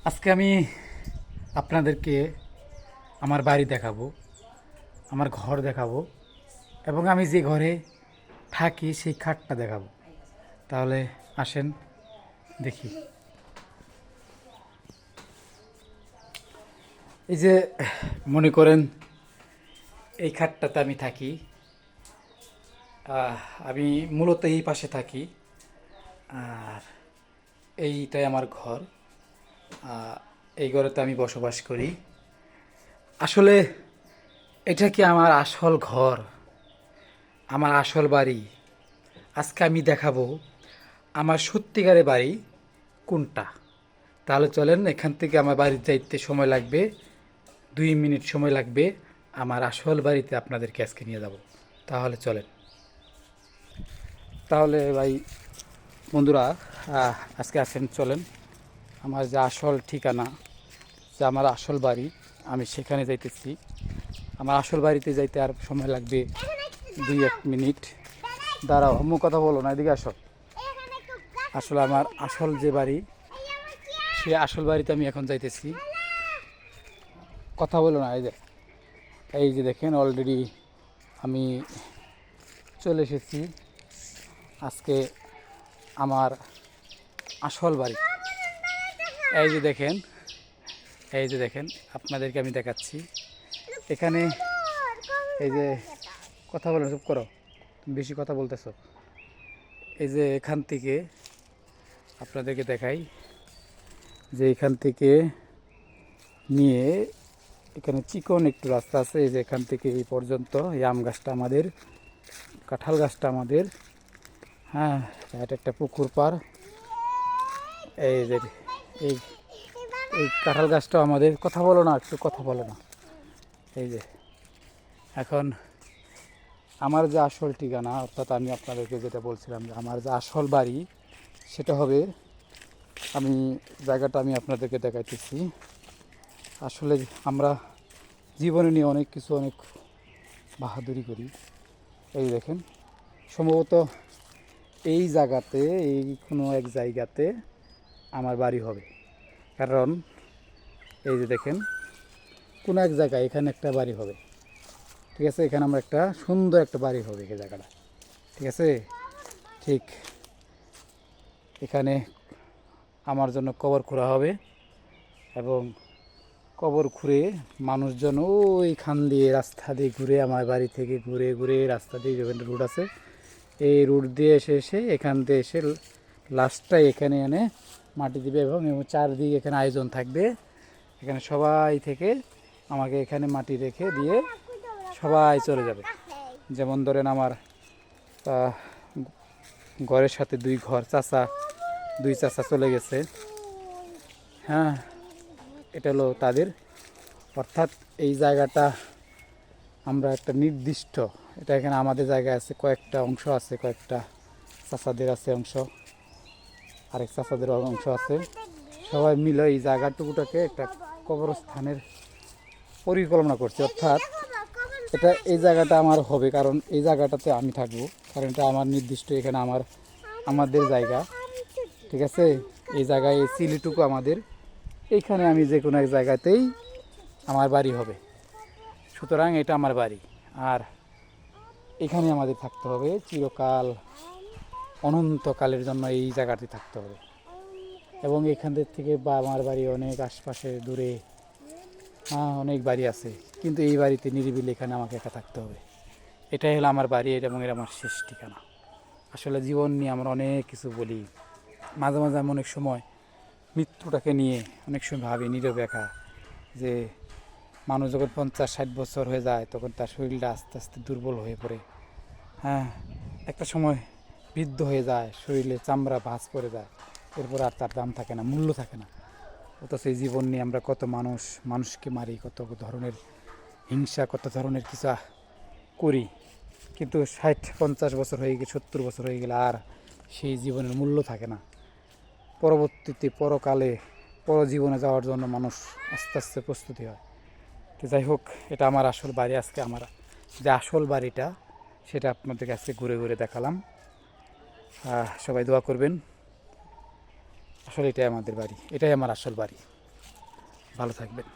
আজকে আমি আপনাদেরকে আমার বাড়ি দেখাবো, আমার ঘর দেখাবো এবং আমি যে ঘরে থাকি সেই খাটটা দেখাবো। তাহলে আসেন দেখি। এই যে মনে করেন এই খাটটাতে আমি থাকি। আমি মূলত এই পাশে থাকি আর এইটাই আমার ঘর। এই ঘরেতে আমি বসবাস করি। আসলে এটা কি আমার আসল ঘর, আমার আসল বাড়ি? আজকে আমি দেখাবো আমার সত্যিকারের বাড়ি কোনটা। তাহলে চলেন, এখান থেকে আমার বাড়িতে যাইতে সময় লাগবে 2 মিনিট সময় লাগবে। আমার আসল বাড়িতে আপনাদেরকে আজকে নিয়ে যাব। তাহলে চলেন। তাহলে ভাই বন্ধুরা, আজকে আসেন, চলেন আমার যে আসল ঠিকানা, যে আমার আসল বাড়ি, আমি সেখানে যাইতেছি। আমার আসল বাড়িতে যাইতে আর সময় লাগবে 2-1 মিনিট। দাঁড়াও, আম্মু কথা বলো না, এদিকে আসো। আসলে আমার আসল যে বাড়ি, সে আসল বাড়িতে আমি এখন যাইতেছি। কথা বলো না। এই যে দেখেন, অলরেডি আমি চলে এসেছি আজকে আমার আসল বাড়ি। এই যে দেখেন আপনাদেরকে আমি দেখাচ্ছি। এখানে এই যে, কথা বলো, চুপ করো, তুমি বেশি কথা বলতেছো। এই যে এখান থেকে আপনাদেরকে দেখাই, যে এখান থেকে নিয়ে এখানে চিকন একটু রাস্তা আছে। এই যে এখান থেকে এই পর্যন্ত এই আম গাছটা আমাদের, কাঁঠাল গাছটা আমাদের। হ্যাঁ, এটা একটা পুকুর পার। এই যে এই এই কাঁঠাল গাছটাও আমাদের। কথা বলো না, একটু কথা বলো না। এই যে এখন আমার যে আসল ঠিকানা, অর্থাৎ আমি আপনাদেরকে যেটা বলছিলাম যে আমার যে আসল বাড়ি, সেটা হবে, আমি জায়গাটা আমি আপনাদেরকে দেখাইতেছি। আসলে আমরা জীবনে নিয়ে অনেক কিছু, অনেক বাহাদুরি করি। এই দেখেন, সম্ভবত এই জায়গাতে, এই কোনো এক জায়গাতে আমার বাড়ি হবে। কারণ এই যে দেখেন, কোনো এক জায়গায় এখানে একটা বাড়ি হবে। ঠিক আছে, এখানে আমরা একটা সুন্দর একটা বাড়ি হবে এই জায়গাটা। ঠিক আছে, ঠিক এখানে আমার জন্য কবর খোঁড়া হবে এবং কবর খুঁড়ে মানুষজন ওইখান দিয়ে রাস্তা দিয়ে ঘুরে, আমার বাড়ি থেকে ঘুরে ঘুরে রাস্তা দিয়ে, যেখানে রুট আছে, এই রুট দিয়ে এসে এসে এখান দিয়ে এসে লাস্টটাই এখানে এনে মাটি দিবে এবং চারদিকে এখানে আয়োজন থাকবে। এখানে সবাই থেকে আমাকে এখানে মাটি রেখে দিয়ে সবাই চলে যাবে। যেমন ধরেন আমার ঘরের সাথে দুই চাচা চলে গেছে। হ্যাঁ, এটা হলো তাদের। অর্থাৎ এই জায়গাটা আমরা একটা নির্দিষ্ট, এটা এখানে আমাদের জায়গায় আছে, কয়েকটা অংশ আছে, কয়েকটা চাচাদের আছে অংশ, আরেক চাচাদের অংশ আছে। সবাই মিলে এই জায়গাটুকুটাকে একটা কবরস্থানের পরিকল্পনা করছে। অর্থাৎ এটা, এই জায়গাটা আমার হবে, কারণ এই জায়গাটাতে আমি থাকবো, কারণ এটা আমার নির্দিষ্ট, এখানে আমাদের জায়গা। ঠিক আছে, এই জায়গায় এই সিলিটুকু আমাদের। এইখানে আমি যে কোনো এক জায়গাতেই আমার বাড়ি হবে। সুতরাং এটা আমার বাড়ি, আর এখানে আমাদের থাকতে হবে চিরকাল, অনন্তকালের জন্য এই জায়গাতে থাকতে হবে। এবং এখানদের থেকে বা আমার বাড়ি অনেক আশপাশে দূরে, অনেক বাড়ি আছে, কিন্তু এই বাড়িতে নিরিবিলি এখানে আমাকে একা থাকতে হবে। এটাই হলো আমার বাড়ি, এবং এটা আমার শেষ ঠিকানা। আসলে জীবন নিয়ে আমরা অনেক কিছু বলি, মাঝে মাঝে আমি অনেক সময় মৃত্যুটাকে নিয়ে অনেক সময় ভাবি, নীরবে একা, যে মানুষ যখন 50-60 বছর হয়ে যায়, তখন তার শরীরটা আস্তে আস্তে দুর্বল হয়ে পড়ে। হ্যাঁ, একটা সময় বৃদ্ধ হয়ে যায়, শরীরে চামড়া ভাঁজ পড়ে যায়, এরপর আর তার দাম থাকে না, মূল্য থাকে না। অথচ এই জীবন নিয়ে আমরা কত মানুষকে মারি, কত ধরনের হিংসা, কত ধরনের কিছু করি, কিন্তু 60-50 বছর হয়ে গেলে, 70 বছর হয়ে গেলে আর সেই জীবনের মূল্য থাকে না। পরবর্তীতে পরকালে পরজীবনে যাওয়ার জন্য মানুষ আস্তে আস্তে প্রস্তুতি হয়। তো যাই হোক, এটা আমার আসল বাড়ি। আজকে আমার যে আসল বাড়িটা, সেটা আপনাদেরকে আজকে ঘুরে ঘুরে দেখালাম। সবাই দোয়া করবেন। আসলে এটাই আমাদের বাড়ি, এটাই আমার আসল বাড়ি। ভালো থাকবেন।